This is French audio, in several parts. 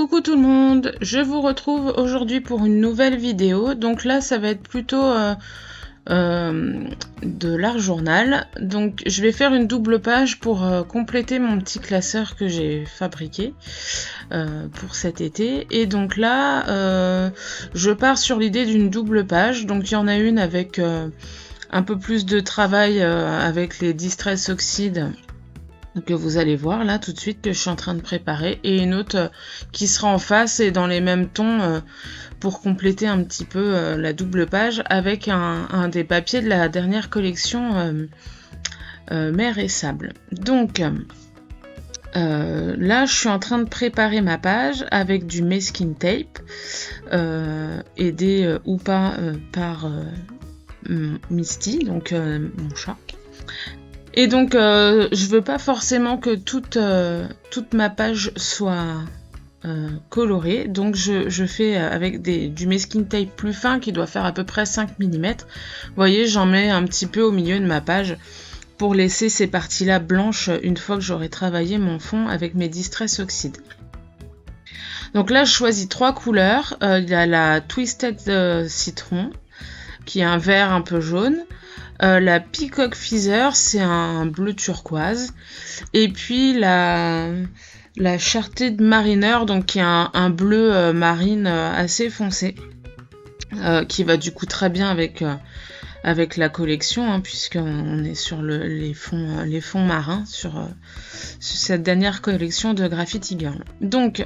Coucou tout le monde, je vous retrouve aujourd'hui pour une nouvelle vidéo. Donc là, ça va être plutôt de l'art journal. Donc je vais faire une double page pour compléter mon petit classeur que j'ai fabriqué pour cet été. Et donc là, je pars sur l'idée d'une double page. Donc il y en a une avec un peu plus de travail avec les Distress Oxide que vous allez voir là tout de suite que je suis en train de préparer, et une autre qui sera en face et dans les mêmes tons pour compléter un petit peu la double page avec un des papiers de la dernière collection Mer et Sable. Donc là je suis en train de préparer ma page avec du masking tape aidé ou pas par Misty, donc mon chat. Et donc, je veux pas forcément que toute ma page soit colorée. Donc, je fais avec du masking tape plus fin qui doit faire à peu près 5 mm. Vous voyez, j'en mets un petit peu au milieu de ma page pour laisser ces parties-là blanches une fois que j'aurai travaillé mon fond avec mes Distress Oxide. Donc là, je choisis 3 couleurs. Il y a la Twisted Citron, qui est un vert un peu jaune. La Peacock Feather, c'est un bleu turquoise. Et puis la Charted Mariner, donc qui est un bleu marine assez foncé, qui va du coup très bien avec la collection, hein, puisqu'on est sur les fonds marins sur cette dernière collection de Graffiti Girl. Donc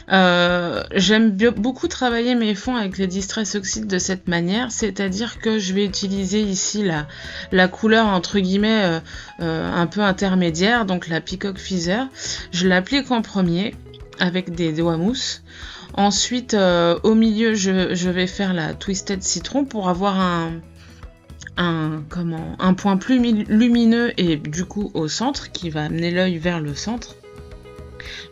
j'aime beaucoup travailler mes fonds avec les Distress Oxide de cette manière, c'est-à-dire que je vais utiliser ici la couleur entre guillemets un peu intermédiaire, donc la Peacock Feather. Je l'applique en premier avec des doigts mousse. Ensuite, au milieu, je vais faire la Twisted Citron pour avoir un point plus lumineux et du coup au centre, qui va amener l'œil vers le centre.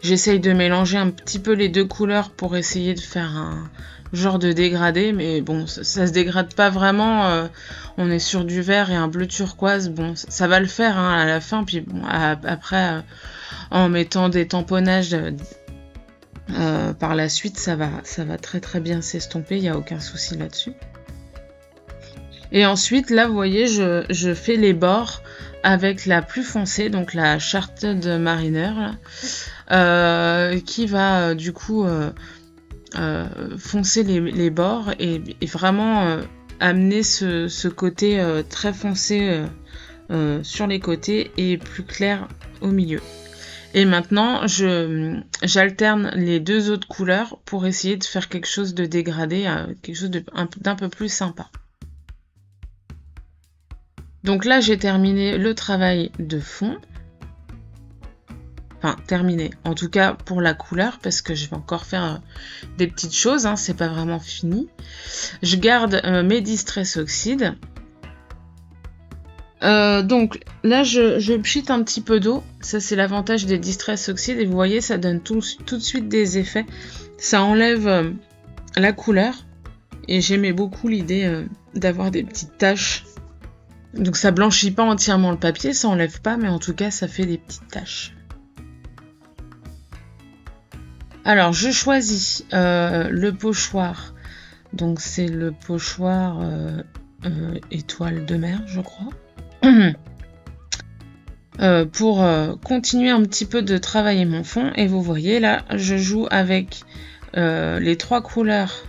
J'essaye de mélanger un petit peu les deux couleurs pour essayer de faire un genre de dégradé, mais bon, ça se dégrade pas vraiment. On est sur du vert et un bleu turquoise, bon, ça va le faire hein, à la fin, puis bon, après, en mettant des tamponnages par la suite, ça va très très bien s'estomper, il n'y a aucun souci là-dessus. Et ensuite, là, vous voyez, je fais les bords avec la plus foncée, donc la Charted Mariner, là, qui va du coup foncer les bords et vraiment amener ce côté très foncé sur les côtés et plus clair au milieu. Et maintenant, j'alterne les deux autres couleurs pour essayer de faire quelque chose de dégradé, quelque chose d'un peu plus sympa. Donc là, j'ai terminé le travail de fond. Enfin, terminé. En tout cas, pour la couleur, parce que je vais encore faire des petites choses, hein, c'est pas vraiment fini. Je garde mes Distress Oxide. Donc là, je pchite un petit peu d'eau. Ça, c'est l'avantage des Distress Oxide. Et vous voyez, ça donne tout de suite des effets. Ça enlève la couleur. Et j'aimais beaucoup l'idée d'avoir des petites taches. Donc ça blanchit pas entièrement le papier, ça enlève pas, mais en tout cas ça fait des petites taches. Alors je choisis le pochoir, donc c'est le pochoir étoile de mer, je crois, pour continuer un petit peu de travailler mon fond. Et vous voyez là, je joue avec les 3 couleurs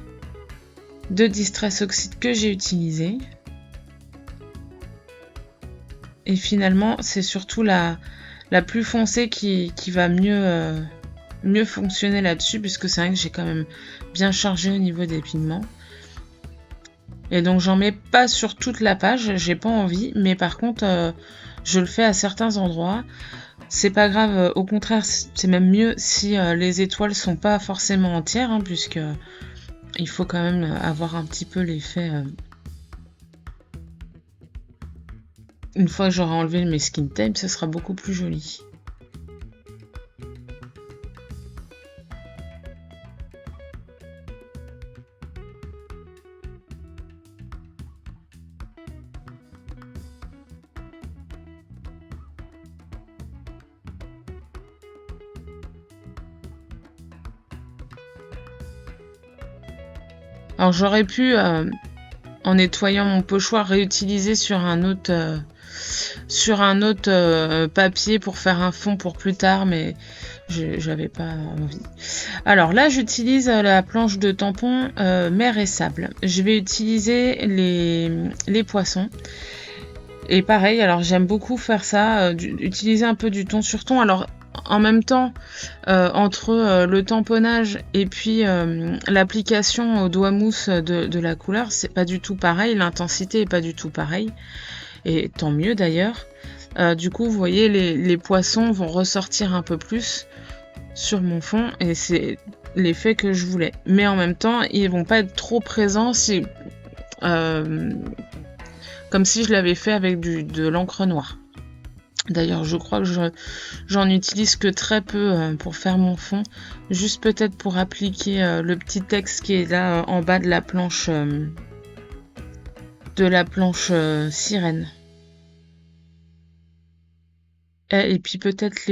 de Distress Oxide que j'ai utilisées. Et finalement, c'est surtout la plus foncée qui va mieux fonctionner là-dessus, puisque c'est vrai que j'ai quand même bien chargé au niveau des pigments. Et donc, j'en mets pas sur toute la page, j'ai pas envie, mais par contre, je le fais à certains endroits. C'est pas grave, au contraire, c'est même mieux si les étoiles sont pas forcément entières, hein, puisque il faut quand même avoir un petit peu l'effet. Une fois que j'aurai enlevé mes masking tape, ça sera beaucoup plus joli. Alors j'aurais pu, en nettoyant mon pochoir, réutiliser sur un autre papier pour faire un fond pour plus tard, mais j'avais pas envie. Alors là, j'utilise la planche de tampon mer et sable. Je vais utiliser les poissons. Et pareil, alors j'aime beaucoup faire ça, utiliser un peu du ton sur ton. Alors en même temps, entre le tamponnage et puis l'application au doigt mousse de la couleur, c'est pas du tout pareil, l'intensité est pas du tout pareille, et tant mieux d'ailleurs. Du coup, vous voyez, les poissons vont ressortir un peu plus sur mon fond, et c'est l'effet que je voulais. Mais en même temps, ils vont pas être trop présents comme si je l'avais fait avec de l'encre noire. D'ailleurs, je crois que j'en utilise que très peu pour faire mon fond, juste peut-être pour appliquer le petit texte qui est là en bas de la planche sirène. Et puis peut-être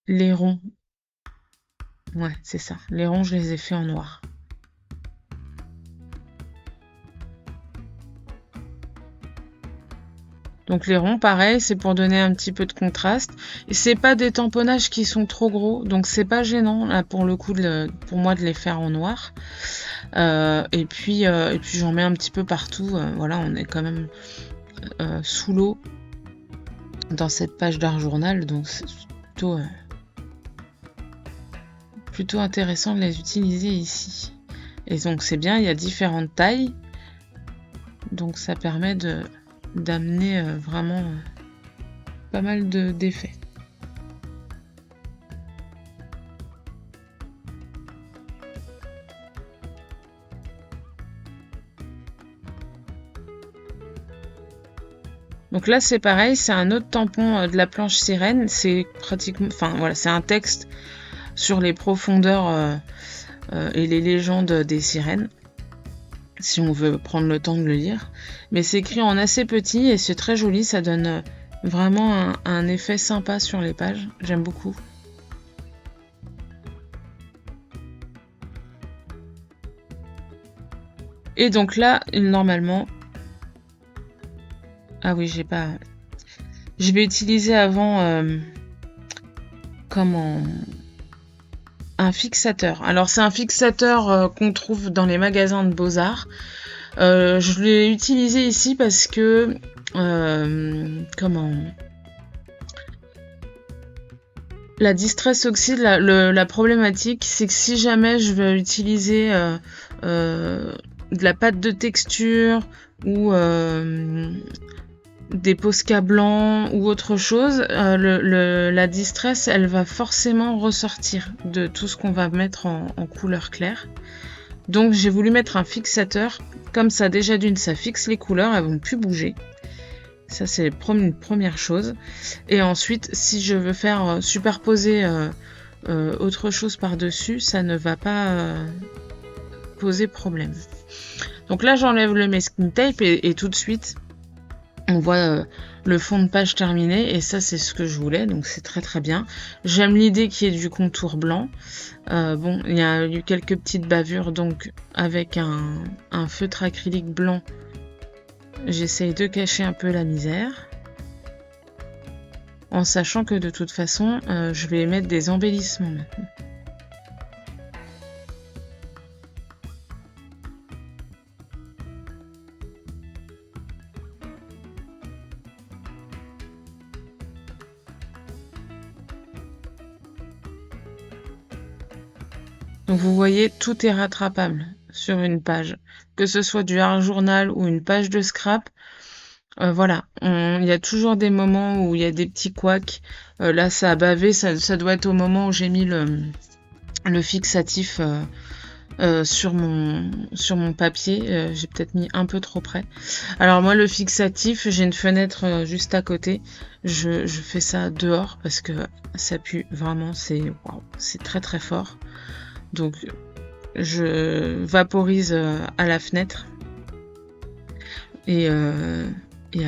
les ronds. Ouais, c'est ça. Les ronds, je les ai fait en noir. Donc les ronds, pareil, c'est pour donner un petit peu de contraste. Et c'est pas des tamponnages qui sont trop gros, donc c'est pas gênant là pour le coup pour moi de les faire en noir. Et puis j'en mets un petit peu partout. Voilà, on est quand même sous l'eau dans cette page d'art journal, donc c'est plutôt intéressant de les utiliser ici. Et donc c'est bien, il y a différentes tailles, donc ça permet d'amener vraiment pas mal d'effets. Donc là c'est pareil, c'est un autre tampon de la planche sirène, c'est pratiquement, enfin voilà, c'est un texte sur les profondeurs et les légendes des sirènes, si on veut prendre le temps de le lire. Mais c'est écrit en assez petit et c'est très joli, ça donne vraiment un effet sympa sur les pages, j'aime beaucoup. Et donc là, normalement... Ah oui, j'ai pas... Je vais utiliser avant... un fixateur. Alors c'est un fixateur qu'on trouve dans les magasins de Beaux-Arts. Je l'ai utilisé ici parce que la Distress Oxide, la problématique, c'est que si jamais je veux utiliser de la pâte de texture ou des Posca blancs ou autre chose, la Distress, elle va forcément ressortir de tout ce qu'on va mettre en couleur claire. Donc j'ai voulu mettre un fixateur, comme ça déjà d'une ça fixe les couleurs, elles vont plus bouger. Ça c'est une première chose. Et ensuite si je veux faire superposer autre chose par-dessus, ça ne va pas poser problème. Donc là j'enlève le masking tape et tout de suite on voit le fond de page terminé, et ça c'est ce que je voulais, donc c'est très très bien. J'aime l'idée qu'il y ait du contour blanc. Bon, il y a eu quelques petites bavures, donc avec un feutre acrylique blanc, j'essaye de cacher un peu la misère, en sachant que de toute façon, je vais mettre des embellissements maintenant. Donc vous voyez, tout est rattrapable sur une page, que ce soit du art journal ou une page de scrap. Voilà, il y a toujours des moments où il y a des petits couacs. Là, ça a bavé, ça doit être au moment où j'ai mis le fixatif sur mon papier. J'ai peut-être mis un peu trop près. Alors moi, le fixatif, j'ai une fenêtre juste à côté. Je fais ça dehors parce que ça pue vraiment, c'est très très fort. Donc je vaporise à la fenêtre. Et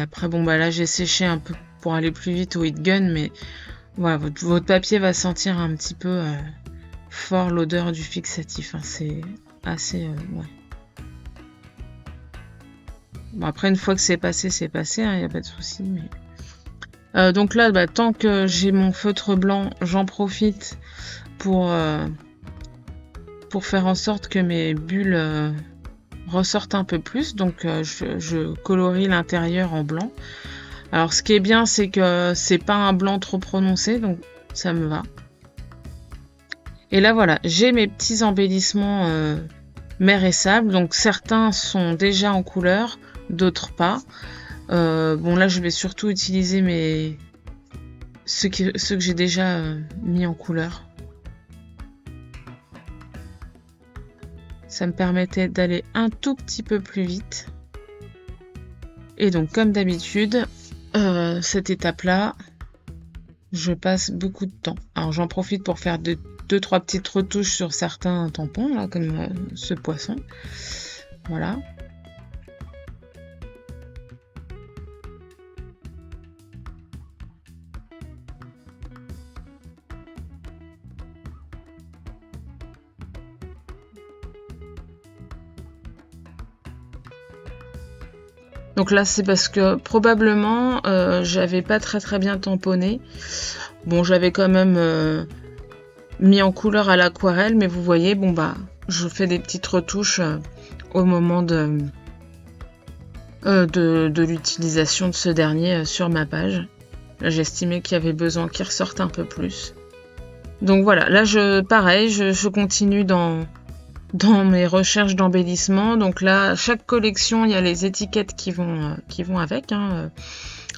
après, bon bah là j'ai séché un peu pour aller plus vite au heat gun, mais voilà, votre papier va sentir un petit peu fort l'odeur du fixatif. Hein. assez... ouais. Bon, après, une fois que c'est passé, hein, y a pas de souci. Mais... donc là, bah, tant que j'ai mon feutre blanc, j'en profite pour faire en sorte que mes bulles ressortent un peu plus. Donc je colorie l'intérieur en blanc. Alors ce qui est bien, c'est que c'est pas un blanc trop prononcé, donc ça me va. Et là voilà, j'ai mes petits embellissements mer et sable. Donc certains sont déjà en couleur, d'autres pas. Bon là je vais surtout utiliser ceux que j'ai déjà mis en couleur. Ça me permettait d'aller un tout petit peu plus vite. Et donc comme d'habitude, cette étape-là, je passe beaucoup de temps. Alors j'en profite pour faire 2-3 petites retouches sur certains tampons, là, comme ce poisson. Voilà. Donc là, c'est parce que probablement j'avais pas très bien tamponné. Bon, j'avais quand même mis en couleur à l'aquarelle, mais vous voyez, bon bah, je fais des petites retouches au moment de l'utilisation de ce dernier sur ma page. Là, j'estimais qu'il y avait besoin qu'il ressorte un peu plus. Donc voilà, là, pareil, je continue dans mes recherches d'embellissement. Donc là, chaque collection, il y a les étiquettes qui vont avec, hein,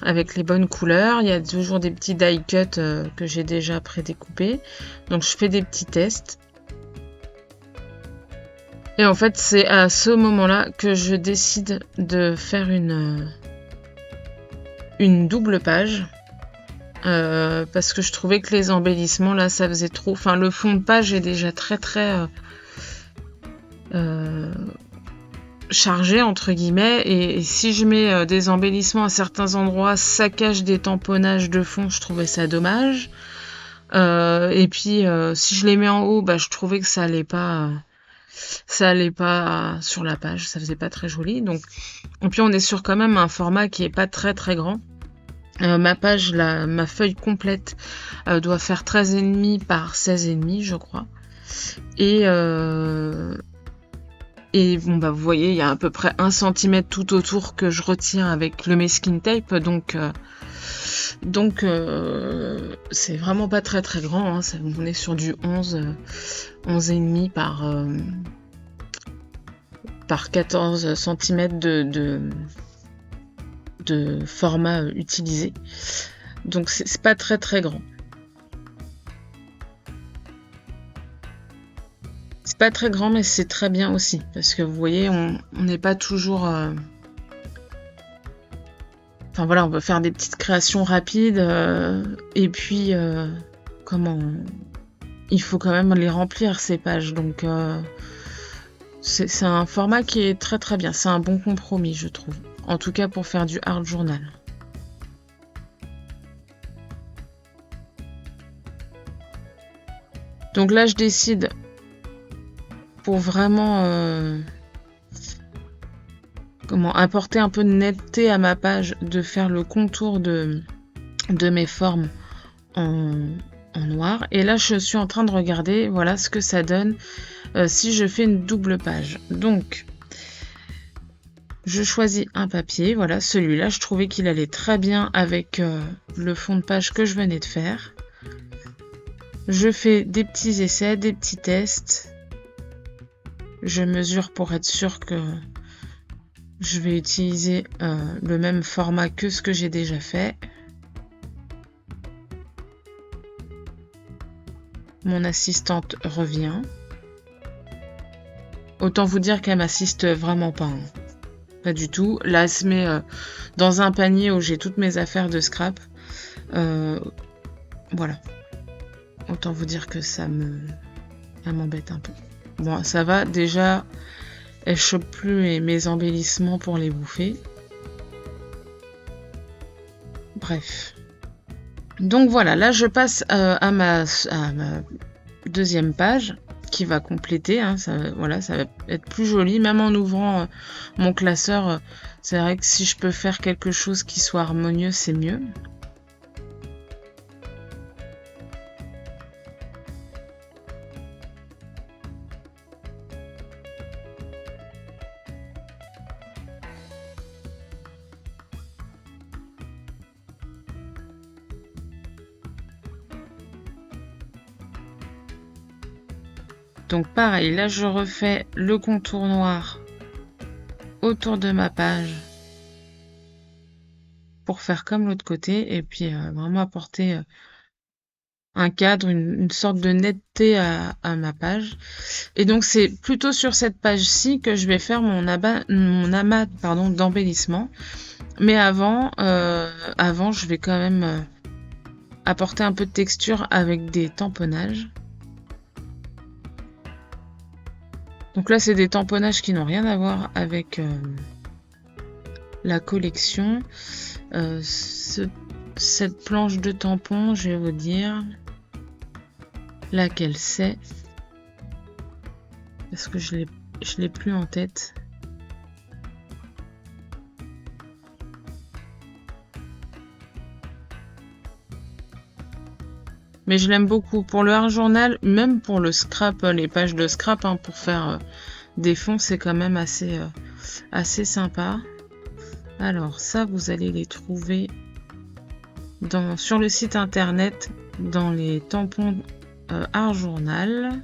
avec les bonnes couleurs. Il y a toujours des petits die cut que j'ai déjà prédécoupés. Donc je fais des petits tests. Et en fait, c'est à ce moment-là que je décide de faire une double page. Parce que je trouvais que les embellissements, là, ça faisait trop. Enfin, le fond de page est déjà très chargé entre guillemets, et si je mets des embellissements à certains endroits, ça cache des tamponnages de fond, je trouvais ça dommage. Et puis si je les mets en haut, bah je trouvais que ça allait pas sur la page, ça faisait pas très joli. Donc, et puis on est sur quand même un format qui est pas très grand. Ma page, ma feuille complète doit faire 13,5 par 16,5 je crois. Et bon bah vous voyez, il y a à peu près 1 cm tout autour que je retiens avec le masking tape, donc c'est vraiment pas très grand, hein. On est sur du 11,5 par 14 cm de format utilisé. Donc c'est pas très grand. C'est pas très grand, mais c'est très bien aussi, parce que vous voyez, on n'est pas toujours... Enfin voilà, on peut faire des petites créations rapides, et puis, il faut quand même les remplir, ces pages, donc c'est un format qui est très bien, c'est un bon compromis, je trouve. En tout cas, pour faire du art journal. Donc là, je décide... pour vraiment apporter un peu de netteté à ma page, de faire le contour de mes formes en noir. Et là, je suis en train de regarder, voilà ce que ça donne si je fais une double page. Donc, je choisis un papier, voilà, celui-là, je trouvais qu'il allait très bien avec le fond de page que je venais de faire. Je fais des petits essais, des petits tests. Je mesure pour être sûr que je vais utiliser le même format que ce que j'ai déjà fait. Mon assistante revient. Autant vous dire qu'elle m'assiste vraiment pas. Hein. Pas du tout. Là, elle se met dans un panier où j'ai toutes mes affaires de scrap. Voilà. Autant vous dire que ça m'embête un peu. Bon, ça va, déjà, elle chope plus mes embellissements pour les bouffer. Bref. Donc voilà, là je passe à ma deuxième page. qui va compléter, hein, voilà, ça va être plus joli. Même en ouvrant mon classeur, c'est vrai que si je peux faire quelque chose qui soit harmonieux, c'est mieux. Donc pareil, là je refais le contour noir autour de ma page pour faire comme l'autre côté et puis vraiment apporter un cadre, une sorte de netteté à ma page. Et donc c'est plutôt sur cette page-ci que je vais faire mon amas d'embellissement. Mais avant, je vais quand même apporter un peu de texture avec des tamponnages. Donc là, c'est des tamponnages qui n'ont rien à voir avec la collection. Cette planche de tampons, je vais vous dire laquelle c'est. Parce que je l'ai plus en tête. Mais je l'aime beaucoup. Pour le art journal, même pour le scrap, les pages de scrap, hein, pour faire des fonds, c'est quand même assez sympa. Alors ça, vous allez les trouver sur le site internet, dans les tampons art journal.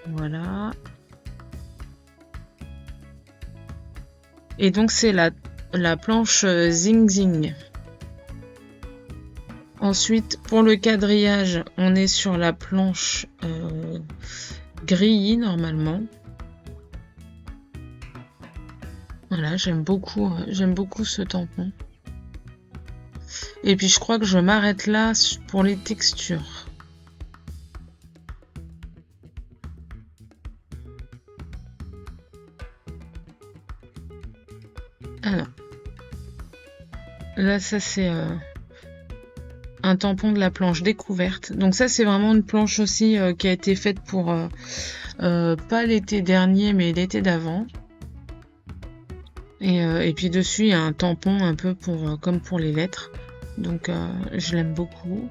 Voilà. Et donc c'est la planche Zing Zing. Ensuite, pour le quadrillage, on est sur la planche grille normalement. Voilà, j'aime beaucoup ce tampon. Et puis je crois que je m'arrête là pour les textures. Alors, là ça c'est un tampon de la planche découverte. Donc ça c'est vraiment une planche aussi qui a été faite pour pas l'été dernier mais l'été d'avant. Et puis dessus il y a un tampon un peu comme pour les lettres. Donc je l'aime beaucoup.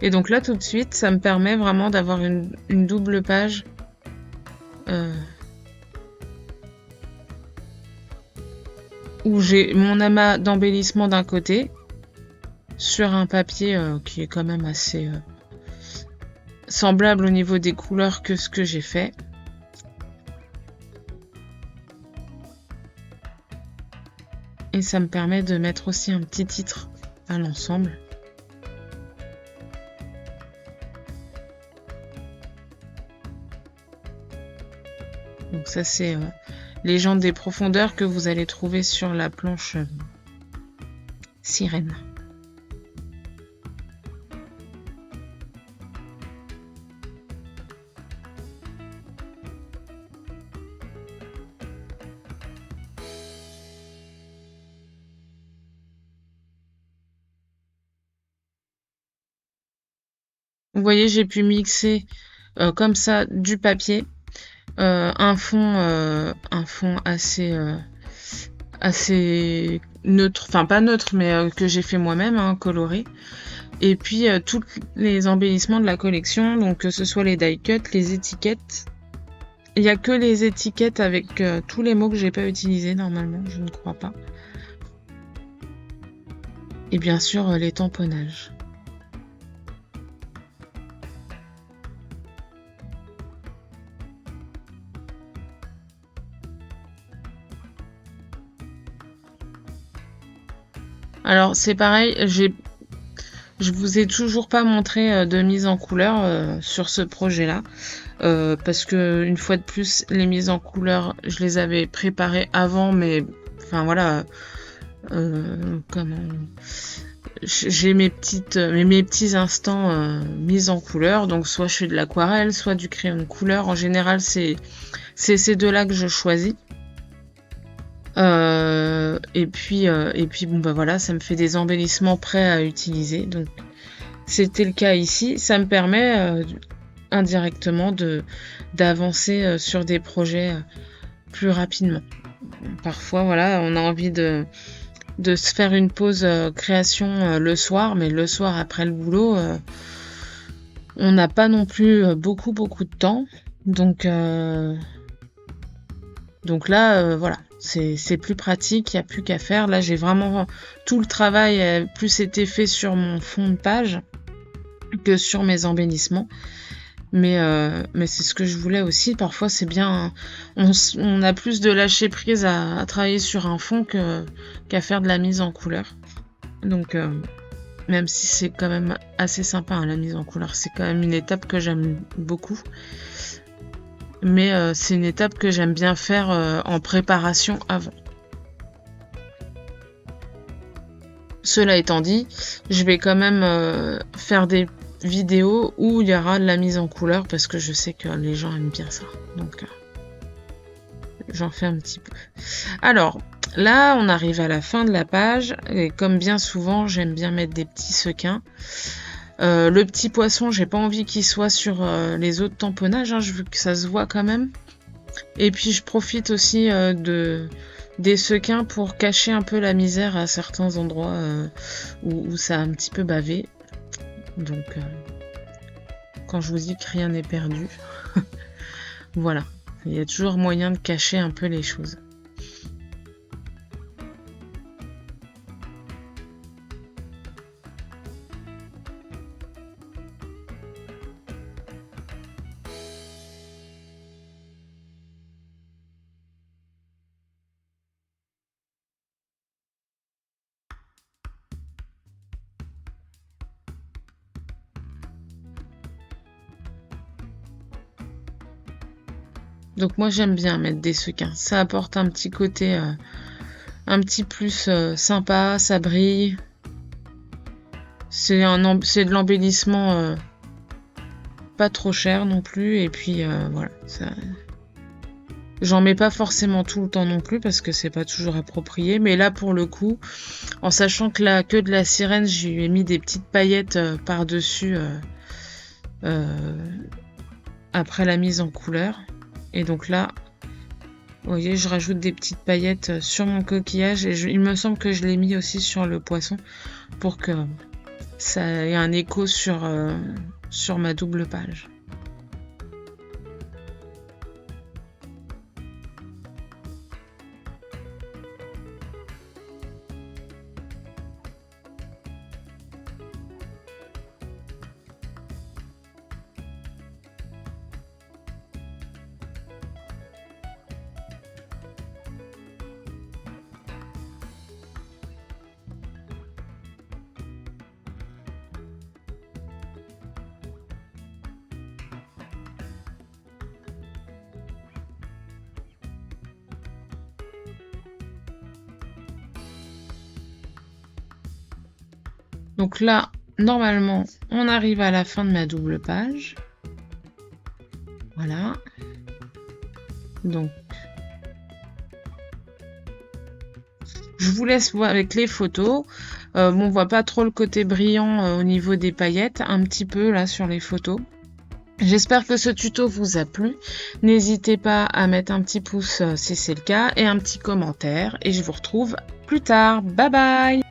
Et donc là tout de suite ça me permet vraiment d'avoir une double page où j'ai mon amas d'embellissement d'un côté sur un papier qui est quand même assez semblable au niveau des couleurs que ce que j'ai fait. Et ça me permet de mettre aussi un petit titre à l'ensemble. Donc ça c'est Légende des profondeurs que vous allez trouver sur la planche sirène. Vous voyez, j'ai pu mixer comme ça du papier, un fond assez neutre, enfin pas neutre, mais que j'ai fait moi-même, hein, coloré. Et puis tous les embellissements de la collection, donc que ce soit les die cuts, les étiquettes. Il n'y a que les étiquettes avec tous les mots que j'ai pas utilisés normalement, je ne crois pas. Et bien sûr les tamponnages. Alors c'est pareil, je vous ai toujours pas montré de mise en couleur sur ce projet-là, parce que une fois de plus, les mises en couleur, je les avais préparées avant, mais enfin voilà, j'ai mes petits instants mise en couleur, donc soit je fais de l'aquarelle, soit du crayon de couleur. En général, c'est ces deux-là que je choisis. Et puis bon bah voilà, ça me fait des embellissements prêts à utiliser. Donc c'était le cas ici. Ça me permet indirectement d'avancer sur des projets plus rapidement. Parfois voilà, on a envie de se faire une pause création le soir, mais le soir après le boulot, on n'a pas non plus beaucoup de temps. Donc là, voilà, c'est plus pratique, il n'y a plus qu'à faire. Là, j'ai vraiment tout le travail a plus été fait sur mon fond de page que sur mes embellissements. Mais c'est ce que je voulais aussi. Parfois, c'est bien. On a plus de lâcher prise à travailler sur un fond qu'à faire de la mise en couleur. Donc, même si c'est quand même assez sympa, hein, la mise en couleur, c'est quand même une étape que j'aime beaucoup. Mais c'est une étape que j'aime bien faire en préparation avant. Cela étant dit, je vais quand même faire des vidéos où il y aura de la mise en couleur parce que je sais que les gens aiment bien ça. Donc j'en fais un petit peu. Alors là, on arrive à la fin de la page et comme bien souvent, j'aime bien mettre des petits sequins. Le petit poisson, j'ai pas envie qu'il soit sur les autres tamponnages, hein, je veux que ça se voit quand même. Et puis je profite aussi des sequins pour cacher un peu la misère à certains endroits où ça a un petit peu bavé. Donc quand je vous dis que rien n'est perdu, voilà, il y a toujours moyen de cacher un peu les choses. Donc moi j'aime bien mettre des sequins, ça apporte un petit côté, un petit plus sympa, ça brille. C'est de l'embellissement pas trop cher non plus, et puis voilà, ça... J'en mets pas forcément tout le temps non plus parce que c'est pas toujours approprié, mais là pour le coup, en sachant que la queue de la sirène, je lui ai mis des petites paillettes par-dessus après la mise en couleur. Et donc là, vous voyez, je rajoute des petites paillettes sur mon coquillage et il me semble que je l'ai mis aussi sur le poisson pour que ça ait un écho sur ma double page. Donc là, normalement, on arrive à la fin de ma double page. Voilà. Donc, je vous laisse voir avec les photos. Bon, on voit pas trop le côté brillant au niveau des paillettes, un petit peu là sur les photos. J'espère que ce tuto vous a plu. N'hésitez pas à mettre un petit pouce si c'est le cas et un petit commentaire. Et je vous retrouve plus tard. Bye bye!